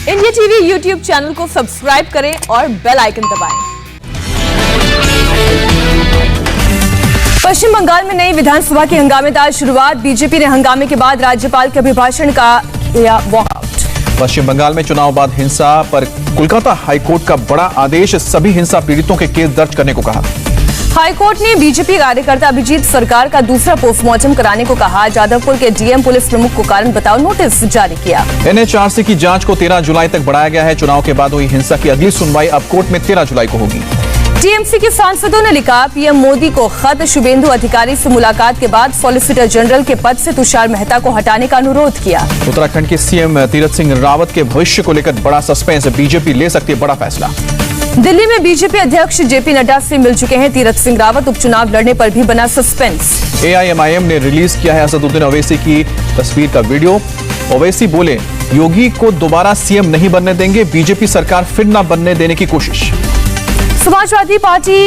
India TV YouTube channel को subscribe करें और बेल आइकन दबाएं। पश्चिम बंगाल में नई विधानसभा की हंगामेदार शुरुआत। बीजेपी ने हंगामे के बाद राज्यपाल के अभिभाषण का किया वॉकआउट। पश्चिम बंगाल में चुनाव बाद हिंसा पर कोलकाता हाईकोर्ट का बड़ा आदेश, सभी हिंसा पीड़ितों के केस दर्ज करने को कहा। हाईकोर्ट ने बीजेपी कार्यकर्ता अभिजीत सरकार का दूसरा पोस्टमार्टम कराने को कहा। जादवपुर के डीएम पुलिस प्रमुख को कारण बताओ नोटिस जारी किया। एनएचआरसी की जांच को 13 जुलाई तक बढ़ाया गया है। चुनाव के बाद हुई हिंसा की अगली सुनवाई अब कोर्ट में 13 जुलाई को होगी। टीएमसी के सांसदों ने लिखा पीएम मोदी को खत। शुभेंदु अधिकारी से मुलाकात के बाद सॉलिसिटर जनरल के पद से तुषार मेहता को हटाने का अनुरोध किया। उत्तराखंड के सीएम तीरथ सिंह रावत के भविष्य को लेकर बड़ा सस्पेंस, बीजेपी ले सकती है बड़ा फैसला। दिल्ली में बीजेपी अध्यक्ष जेपी नड्डा से मिल चुके हैं तीरथ सिंह रावत, उपचुनाव लड़ने पर भी बना सस्पेंस। एआईएमआईएम ने रिलीज किया है असदुद्दीन ओवैसी की तस्वीर का वीडियो। ओवैसी बोले योगी को दोबारा सीएम नहीं बनने देंगे, बीजेपी सरकार फिर न बनने देने की कोशिश। समाजवादी पार्टी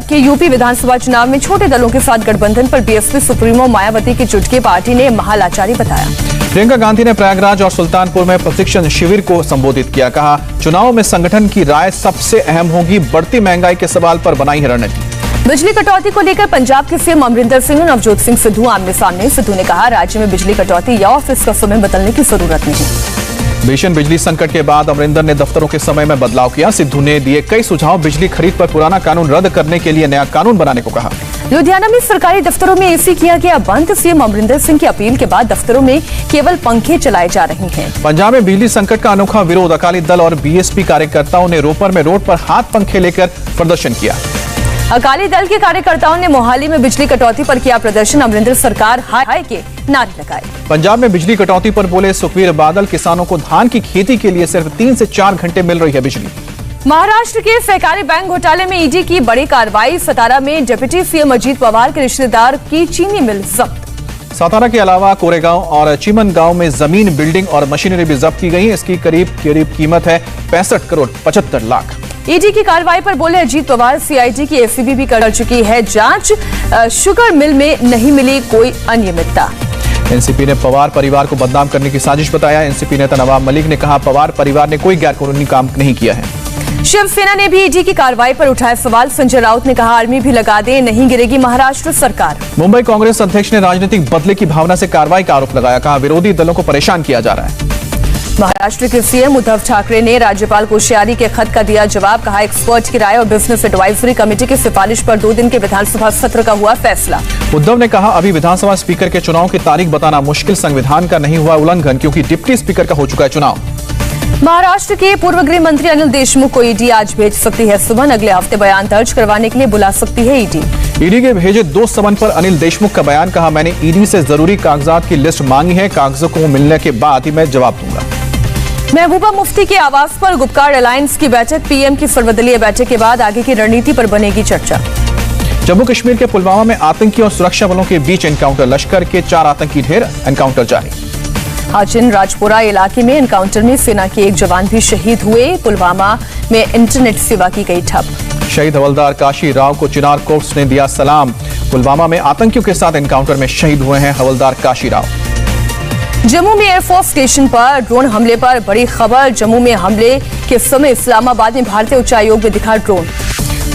के यूपी विधानसभा चुनाव में छोटे दलों के साथ गठबंधन पर बीएसपी सुप्रीमो मायावती की चुटकी पार्टी ने महालाचारी बताया। प्रियंका गांधी ने प्रयागराज और सुल्तानपुर में प्रशिक्षण शिविर को संबोधित किया। कहा चुनाव में संगठन की राय सबसे अहम होगी, बढ़ती महंगाई के सवाल पर बनाई है रणनीति। बिजली कटौती को लेकर पंजाब के सीएम अमरिंदर सिंह और नवजोत सिंह सिद्धू आमने सामने। सिद्धू ने कहा राज्य में बिजली कटौती या ऑफिस का समय बदलने की जरूरत नहीं। भीषण बिजली संकट के बाद अमरिंदर ने दफ्तरों के समय में बदलाव किया। सिद्धू ने दिए कई सुझाव, बिजली खरीद पर पुराना कानून रद्द करने के लिए नया कानून बनाने को कहा। लुधियाना में सरकारी दफ्तरों में एसी किया गया बंद। सीएम अमरिंदर सिंह की अपील के बाद दफ्तरों में केवल पंखे चलाए जा रहे हैं। पंजाब में बिजली संकट का अनोखा विरोध। अकाली दल और बीएसपी कार्यकर्ताओं ने रोपर में रोड पर हाथ पंखे लेकर प्रदर्शन किया। अकाली दल के कार्यकर्ताओं ने मोहाली में बिजली कटौती पर किया प्रदर्शन। अमरिंदर सरकार हाय हाय के नारे लगाए। पंजाब में बिजली कटौती पर बोले सुखबीर बादल, किसानों को धान की खेती के लिए सिर्फ 3 से 4 घंटे मिल रही है बिजली। महाराष्ट्र के सहकारी बैंक घोटाले में ईडी की बड़ी कार्रवाई। सतारा में डिप्टी सीएम अजीत पवार के रिश्तेदार की चीनी मिल जब्त। सतारा के अलावा कोरेगांव और चिमन गांव में जमीन, बिल्डिंग और मशीनरी भी जब्त की गई। इसकी करीब कीमत है 65 करोड़ 75 लाख। ईडी की कार्रवाई पर बोले अजीत पवार, सीआईडी की एसीबी भी कर चुकी है जांच। शुगर मिल में नहीं मिली कोई अनियमितता। एनसीपी ने पवार परिवार को बदनाम करने की साजिश बताया। एनसीपी नेता नवाब मलिक ने कहा पवार परिवार ने कोई गैरकानूनी काम नहीं किया है। शिवसेना ने भी ईडी की कार्रवाई पर उठाए सवाल। संजय राउत ने कहा आर्मी भी लगा दे, नहीं गिरेगी महाराष्ट्र सरकार। मुंबई कांग्रेस अध्यक्ष ने राजनीतिक बदले की भावना से कार्रवाई का आरोप लगाया। कहा विरोधी दलों को परेशान किया जा रहा है। महाराष्ट्र के सीएम उद्धव ठाकरे ने राज्यपाल कोश्यारी के खत का दिया जवाब। कहा एक्सपर्ट की राय और बिजनेस एडवाइजरी कमेटी की सिफारिश पर 2 दिन के विधानसभा सत्र का हुआ फैसला। उद्धव ने कहा अभी विधानसभा स्पीकर के चुनाव की तारीख बताना मुश्किल, संविधान का नहीं हुआ उल्लंघन क्योंकि डिप्टी स्पीकर का हो चुका है चुनाव। महाराष्ट्र के पूर्व गृह मंत्री अनिल देशमुख को ईडी आज भेज सकती है सुमन। अगले हफ्ते बयान दर्ज करवाने के लिए बुला सकती है ईडी। ईडी के भेजे 2 समन पर अनिल देशमुख का बयान। कहा मैंने ईडी से जरूरी कागजात की लिस्ट मांगी है, कागजों को मिलने के बाद ही मैं जवाब दूंगा। महबूबा मुफ्ती के आवास पर गुपकार अलायंस की बैठक। पीएम की सर्वदलीय बैठक के बाद आगे की रणनीति पर बनेगी चर्चा। जम्मू कश्मीर के पुलवामा में आतंकी और सुरक्षा बलों के बीच एनकाउंटर। लश्कर के 4 आतंकी ढेर, एनकाउंटर जारी। हाजिन राजपुरा इलाके में एनकाउंटर में सेना के 1 जवान भी शहीद हुए। पुलवामा में इंटरनेट सेवा की गई ठप। शहीद हवलदार काशी राव को चिनार कोर्ट्स ने दिया सलाम। पुलवामा में आतंकियों के साथ एनकाउंटर में शहीद हुए हैं हवलदार काशी राव। जम्मू में एयरफोर्स स्टेशन पर ड्रोन हमले पर बड़ी खबर। जम्मू में हमले के समय इस्लामाबाद में भारतीय उच्चायोग में दिखा ड्रोन।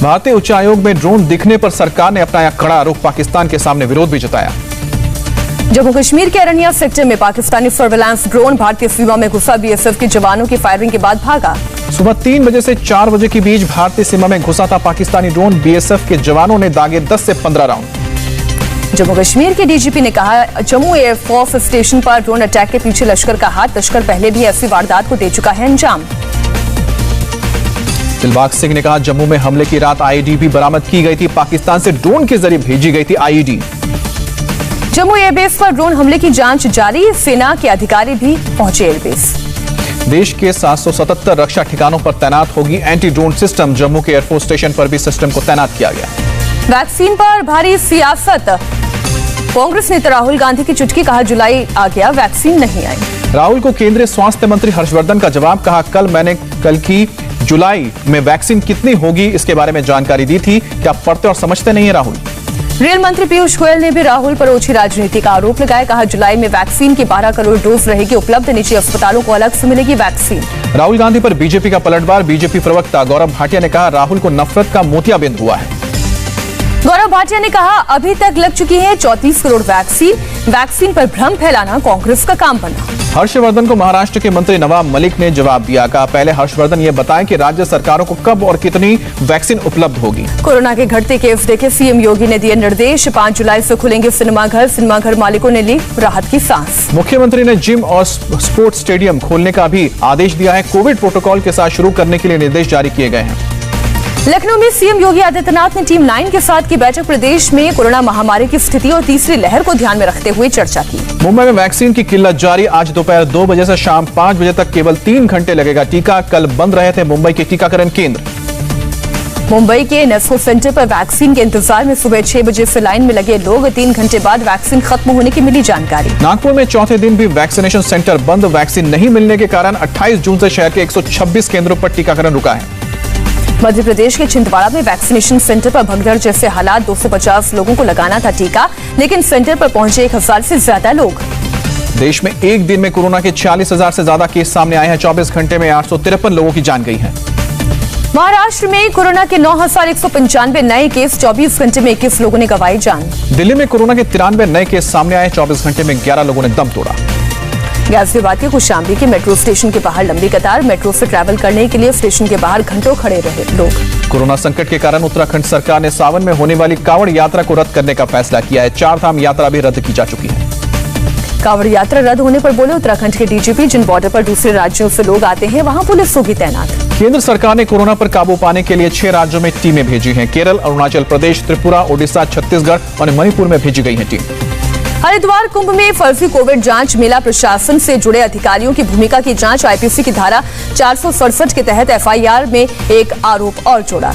भारतीय उच्चायोग में ड्रोन दिखने पर सरकार ने अपनाया कड़ा रुख, पाकिस्तान के सामने विरोध भी जताया। जम्मू कश्मीर के अरनिया सेक्टर में पाकिस्तानी सर्वेलांस ड्रोन भारतीय सीमा में घुसा। बीएसएफ के जवानों की फायरिंग के बाद भागा। सुबह 3 बजे से 4 बजे के बीच भारतीय सीमा में घुसा था पाकिस्तानी ड्रोन। बीएसएफ के जवानों ने दागे 10 से 15 राउंड। जम्मू कश्मीर के डीजीपी ने कहा जम्मू एयरफोर्स स्टेशन पर ड्रोन अटैक के पीछे लश्कर का हाथ। लश्कर पहले भी ऐसी वारदात को दे चुका है अंजाम। दिलबाग सिंह ने कहा जम्मू में हमले की रात आईईडी भी बरामद की गई थी। पाकिस्तान से ड्रोन के जरिए भेजी गई थी आईईडी। जम्मू एयरबेस पर ड्रोन हमले की जांच जारी। सेना के अधिकारी भी पहुंचे एयरबेस। देश के 777 रक्षा ठिकानों पर तैनात होगी एंटी ड्रोन सिस्टम। जम्मू के एयरफोर्स स्टेशन पर भी सिस्टम को तैनात किया गया। वैक्सीन पर भारी सियासत। कांग्रेस नेता राहुल गांधी की चुटकी। कहा जुलाई आ गया, वैक्सीन नहीं आई। राहुल को केंद्रीय स्वास्थ्य मंत्री हर्षवर्धन का जवाब। कहा कल की जुलाई में वैक्सीन कितनी होगी इसके बारे में जानकारी दी थी। क्या पढ़ते और समझते नहीं है राहुल। रेल मंत्री पीयूष गोयल ने भी राहुल पर ओछी राजनीति का आरोप लगाया। कहा, जुलाई में वैक्सीन की 12 करोड़ डोज रहेगी उपलब्ध, निजी अस्पतालों को अलग से मिलेगी वैक्सीन। राहुल गांधी पर बीजेपी का पलटवार। बीजेपी प्रवक्ता गौरव भाटिया ने कहा, राहुल को नफरत का मोतियाबिंद हुआ है। गौरव भाटिया ने कहा, अभी तक लग चुकी है 34 करोड़ वैक्सीन पर भ्रम फैलाना कांग्रेस का काम बना। हर्षवर्धन को महाराष्ट्र के मंत्री नवाब मलिक ने जवाब दिया। कहा, पहले हर्षवर्धन ये बताएं कि राज्य सरकारों को कब और कितनी वैक्सीन उपलब्ध होगी। कोरोना के घटते केस देखे सीएम योगी ने दिए निर्देश। 5 जुलाई से खुलेंगे सिनेमाघर मालिकों ने ली राहत की सांस। मुख्यमंत्री ने जिम और स्पोर्ट्स स्टेडियम खोलने का भी आदेश दिया है। कोविड प्रोटोकॉल के साथ शुरू करने के लिए निर्देश जारी किए गए हैं। लखनऊ में सीएम योगी आदित्यनाथ ने टीम 9 के साथ की बैठक। प्रदेश में कोरोना महामारी की स्थिति और तीसरी लहर को ध्यान में रखते हुए चर्चा की। मुंबई में वैक्सीन की किल्लत जारी। आज दोपहर 2 बजे से शाम 5 बजे तक केवल 3 घंटे लगेगा टीका। कल बंद रहे थे मुंबई के टीकाकरण केंद्र। मुंबई के नेस्को सेंटर पर वैक्सीन के इंतजार में सुबह 6 बजे से लाइन में लगे लोग। 3 घंटे बाद वैक्सीन खत्म होने की मिली जानकारी। नागपुर में चौथे दिन भी वैक्सीनेशन सेंटर बंद। वैक्सीन नहीं मिलने के कारण 28 जून से शहर के 126 केंद्रों पर टीकाकरण रुका है। मध्य प्रदेश के छिंदवाड़ा में वैक्सीनेशन सेंटर पर भगदड़ जैसे हालात। 250 लोगों को लगाना था टीका, लेकिन सेंटर पर पहुंचे 1000 से ज्यादा लोग। देश में एक दिन में कोरोना के 40,000 से ज्यादा केस सामने आए हैं। 24 घंटे में 853 लोगों की जान गई है। महाराष्ट्र में कोरोना के 9,195 नए केस। 24 घंटे में 21 लोगों ने गंवाई जान। दिल्ली में कोरोना के 93 नए केस सामने आए। 24 घंटे में 11 लोगों ने दम तोड़ा। गाजियाबाद के कौशाम्बी के मेट्रो स्टेशन के बाहर लंबी कतार। मेट्रो से ट्रैवल करने के लिए स्टेशन के बाहर घंटों खड़े रहे लोग। कोरोना संकट के कारण उत्तराखंड सरकार ने सावन में होने वाली कांवड़ यात्रा को रद्द करने का फैसला किया है। 4 धाम यात्रा भी रद्द की जा चुकी है। कांवड़ यात्रा रद्द होने पर बोले उत्तराखंड के डीजीपी, जिन बॉर्डर पर दूसरे राज्यों से लोग आते हैं वहां पुलिस होगी तैनात। केंद्र सरकार ने कोरोना पर काबू पाने के लिए 6 राज्यों में टीमें भेजी हैं। केरल, अरुणाचल प्रदेश, त्रिपुरा, ओडिशा, छत्तीसगड़ और मणिपुर में भेजी गई है टीम। हरिद्वार कुंभ में फर्जी कोविड जांच। मेला प्रशासन से जुड़े अधिकारियों की भूमिका की जांच। आईपीसी की धारा 467 के तहत एफआईआर में एक आरोप और जोड़ा।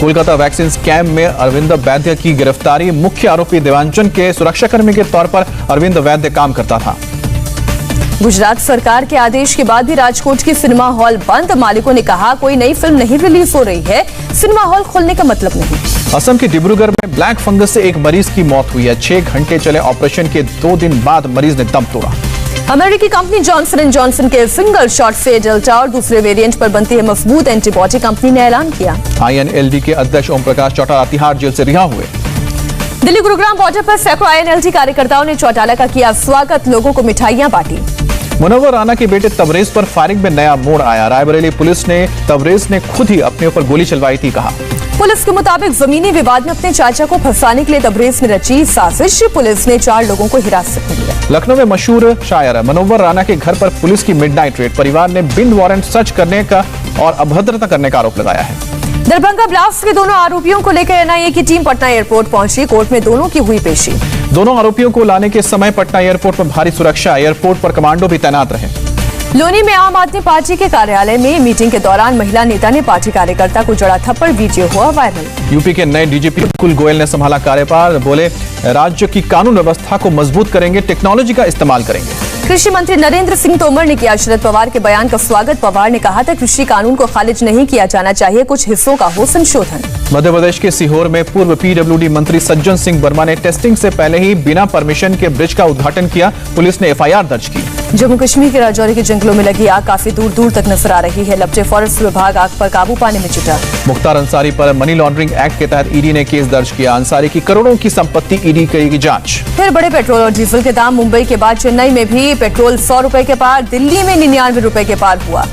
कोलकाता वैक्सीन स्कैम में अरविंद वैद्य की गिरफ्तारी। मुख्य आरोपी देवांचन के सुरक्षाकर्मी के तौर पर अरविंद वैद्य काम करता था। गुजरात सरकार के आदेश के बाद भी राजकोट की सिनेमा हॉल बंद। मालिकों ने कहा, कोई नई फिल्म नहीं रिलीज हो रही है, सिनेमा हॉल खोलने का मतलब नहीं। असम के डिब्रूगढ़ में ब्लैक फंगस से एक मरीज की मौत हुई है। 6 घंटे चले ऑपरेशन के 2 दिन बाद मरीज ने दम तोड़ा। अमेरिकी कंपनी जॉनसन एंड जॉनसन के सिंगल शॉट से डेल्टा और दूसरे वेरिएंट पर बनती है मजबूत एंटीबॉडी। कंपनी ने ऐलान किया। INLD के अध्यक्ष ओम प्रकाश चौटाला तिहाड़ जेल से रिहा हुए। दिल्ली गुरुग्राम बॉर्डर पर सैकड़ों INLD कार्यकर्ताओं ने चौटाला का किया स्वागत। लोगों को मिठाइयां बांटी। मुनव्वर राना के बेटे तबरेज पर फायरिंग में नया मोड़ आया। रायबरेली पुलिस ने तबरेज ने खुद ही अपने ऊपर गोली चलवाई थी, कहा। पुलिस के मुताबिक जमीनी विवाद में अपने चाचा को फंसाने के लिए तबरेज ने रची साजिश। पुलिस ने 4 लोगों को हिरासत में लिया। लखनऊ में मशहूर शायर मुनव्वर राना के घर पर पुलिस की मिडनाइट रेड। परिवार ने बिन वारंट सर्च करने का और अभद्रता करने का आरोप लगाया है। दरभंगा ब्लास्ट के दोनों आरोपियों को लेकर NIA की टीम पटना एयरपोर्ट पहुंची। कोर्ट में दोनों की हुई पेशी। दोनों आरोपियों को लाने के समय पटना एयरपोर्ट पर भारी सुरक्षा। एयरपोर्ट पर कमांडो भी तैनात रहे। लोनी में आम आदमी पार्टी के कार्यालय में मीटिंग के दौरान महिला नेता ने पार्टी कार्यकर्ता को जड़ा थप्पड़। वीडियो हुआ वायरल। यूपी के नए डीजीपी कुल गोयल ने संभाला कार्यभार। बोले, राज्य की कानून व्यवस्था को मजबूत करेंगे, टेक्नोलॉजी का इस्तेमाल करेंगे। कृषि मंत्री नरेंद्र सिंह तोमर ने किया शरद पवार के बयान का स्वागत। पवार ने कहा था, कृषि कानून को खारिज नहीं किया जाना चाहिए, कुछ हिस्सों का हो संशोधन। मध्य प्रदेश के सीहोर में पूर्व PWD मंत्री सज्जन सिंह वर्मा ने टेस्टिंग से पहले ही बिना परमिशन के ब्रिज का उद्घाटन किया। पुलिस ने FIR दर्ज की। जम्मू कश्मीर के राजौरी के जंगलों में लगी आग काफी दूर दूर तक नजर आ रही है। लपटे फॉरेस्ट विभाग आग पर काबू पाने में जुटा। मुख्तार अंसारी पर मनी लॉन्ड्रिंग एक्ट के तहत ED ने केस दर्ज किया। अंसारी की करोड़ों की संपत्ति ED करेगी जांच। फिर बढ़े पेट्रोल और डीजल के दाम। मुंबई के बाद चेन्नई में भी पेट्रोल 100 रुपए के पार। दिल्ली में 99 रुपए के पार हुआ।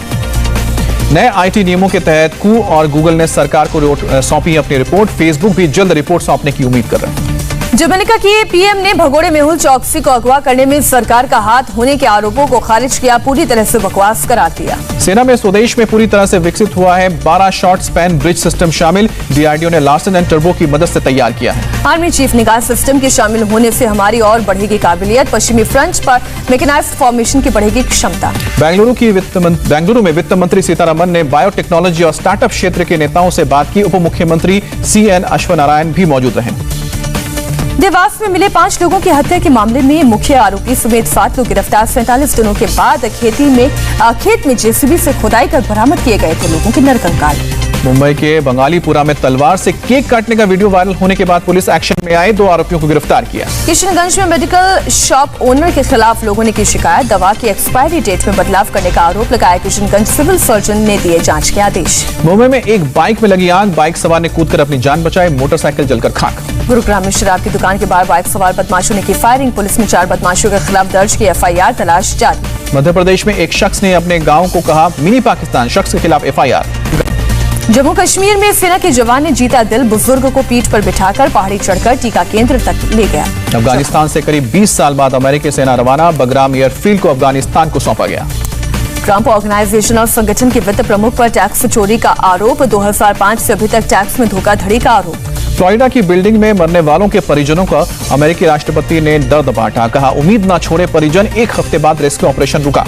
नए IT नियमों के तहत कू और गूगल ने सरकार को सौंपी अपनी रिपोर्ट। फेसबुक भी जल्द रिपोर्ट सौंपने की उम्मीद कर रहे हैं। जमैका के PM ने भगोड़े मेहुल चौकसी को अगवा करने में सरकार का हाथ होने के आरोपों को खारिज किया। पूरी तरह से बकवास करार दिया। सेना में स्वदेश में पूरी तरह से विकसित हुआ है 12 शॉर्ट स्पैन ब्रिज सिस्टम शामिल। DRDO ने लार्सन एंड टर्बो की मदद से तैयार किया है। आर्मी चीफ ने कहा, सिस्टम के शामिल होने से हमारी और बढ़ेगी काबिलियत। पश्चिमी फ्रंट पर मैकेनाइज्ड फॉर्मेशन की बढ़ेगी क्षमता। बेंगलुरु में वित्त मंत्री सीतारमन ने बायोटेक्नोलॉजी और स्टार्टअप क्षेत्र के नेताओं से बात की। उप मुख्यमंत्री CN अश्वनारायण भी मौजूद रहे। देवास में मिले 5 लोगों की हत्या के मामले में मुख्य आरोपी समेत 7 लोग गिरफ्तार। 47 दिनों के बाद खेत में JCB से खुदाई कर बरामद किए गए थे लोगों के नरकंकाल। मुंबई के बंगालीपुरा में तलवार से केक काटने का वीडियो वायरल होने के बाद पुलिस एक्शन में आए, 2 आरोपियों को गिरफ्तार किया। किशनगंज में मेडिकल शॉप ओनर के खिलाफ लोगों ने की शिकायत, दवा की एक्सपायरी डेट में बदलाव करने का आरोप लगाया। किशनगंज सिविल सर्जन ने दिए जांच के आदेश। मुंबई में एक बाइक में लगी आग, बाइक सवार ने कूदकर अपनी जान बचाई, मोटरसाइकिल जलकर खाक। गुरुग्राम में शराब की दुकान के बाहर बाइक सवार बदमाशों ने की फायरिंग, पुलिस ने 4 बदमाशों के खिलाफ दर्ज की FIR, तलाश जारी। मध्य प्रदेश में एक शख्स ने अपने गांव को कहा मिनी पाकिस्तान, शख्स के खिलाफ FIR। जम्मू कश्मीर में सेना के जवान ने जीता दिल, बुजुर्ग को पीठ पर बिठाकर पहाड़ी चढ़कर टीका केंद्र तक ले गया। अफगानिस्तान से करीब 20 साल बाद अमेरिकी सेना रवाना, बगराम एयरफील्ड को अफगानिस्तान को सौंपा गया। ट्रंप ऑर्गेनाइजेशन और संगठन के वित्त प्रमुख पर टैक्स चोरी का आरोप, 2005 से अभी तक टैक्स में धोखाधड़ी का आरोप। फ्लोरिडा की बिल्डिंग में मरने वालों के परिजनों का अमेरिकी राष्ट्रपति ने दर्द बांटा, कहा उम्मीद न छोड़े परिजन, 1 हफ्ते बाद रेस्क्यू ऑपरेशन रुका।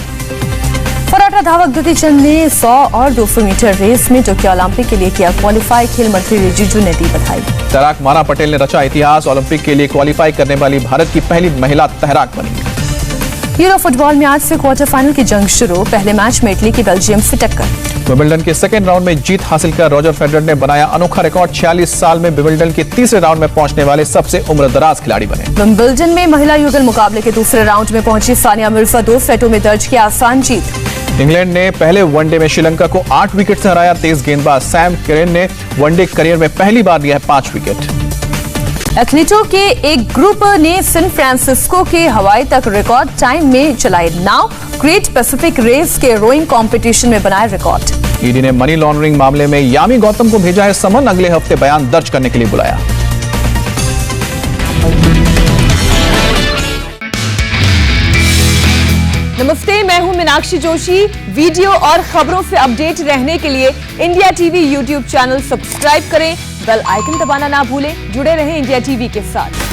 फर्राटा धावक दुती चंद ने 100 और 200 मीटर रेस में टोक्यो ओलंपिक के लिए किया क्वालिफाई, खेल मंत्री रिजिजू ने दी बधाई। तैराक माना पटेल ने रचा इतिहास, ओलंपिक के लिए क्वालिफाई करने वाली भारत की पहली महिला तैराक बनी। यूरो फुटबॉल में आज से क्वार्टर फाइनल की जंग शुरू, पहले मैच में इटली की बेल्जियम से टक्कर। विंबलडन के सेकेंड राउंड में जीत हासिल कर रॉजर फेडरर ने बनाया अनोखा रिकॉर्ड, 46 साल में विंबलडन के तीसरे राउंड में पहुंचने वाले सबसे उम्रदराज खिलाड़ी बने। विंबलडन में महिला युगल मुकाबले के दूसरे राउंड में पहुंची सानिया मिर्जा, 2 सेटों में दर्ज की आसान जीत। इंग्लैंड ने पहले वनडे में श्रीलंका को 8 विकेट से हराया, तेज गेंदबाज सैम केरेन ने वनडे करियर में पहली बार लिया है 5 विकेट। एथलीटों के एक ग्रुप ने सैन फ्रांसिस्को के हवाई तक रिकॉर्ड टाइम में चलाई नाव, ग्रेट पैसिफिक रेस के रोइंग कंपटीशन में बनाए रिकॉर्ड। ईडी ने मनी लॉन्ड्रिंग मामले में यामी गौतम को भेजा है समन, अगले हफ्ते बयान दर्ज करने के लिए बुलाया। नमस्ते, मैं हूं मीनाक्षी जोशी। वीडियो और खबरों से अपडेट रहने के लिए India TV YouTube channel subscribe करें, बेल आइकन दबाना ना भूलें। जुड़े रहें इंडिया टीवी के साथ।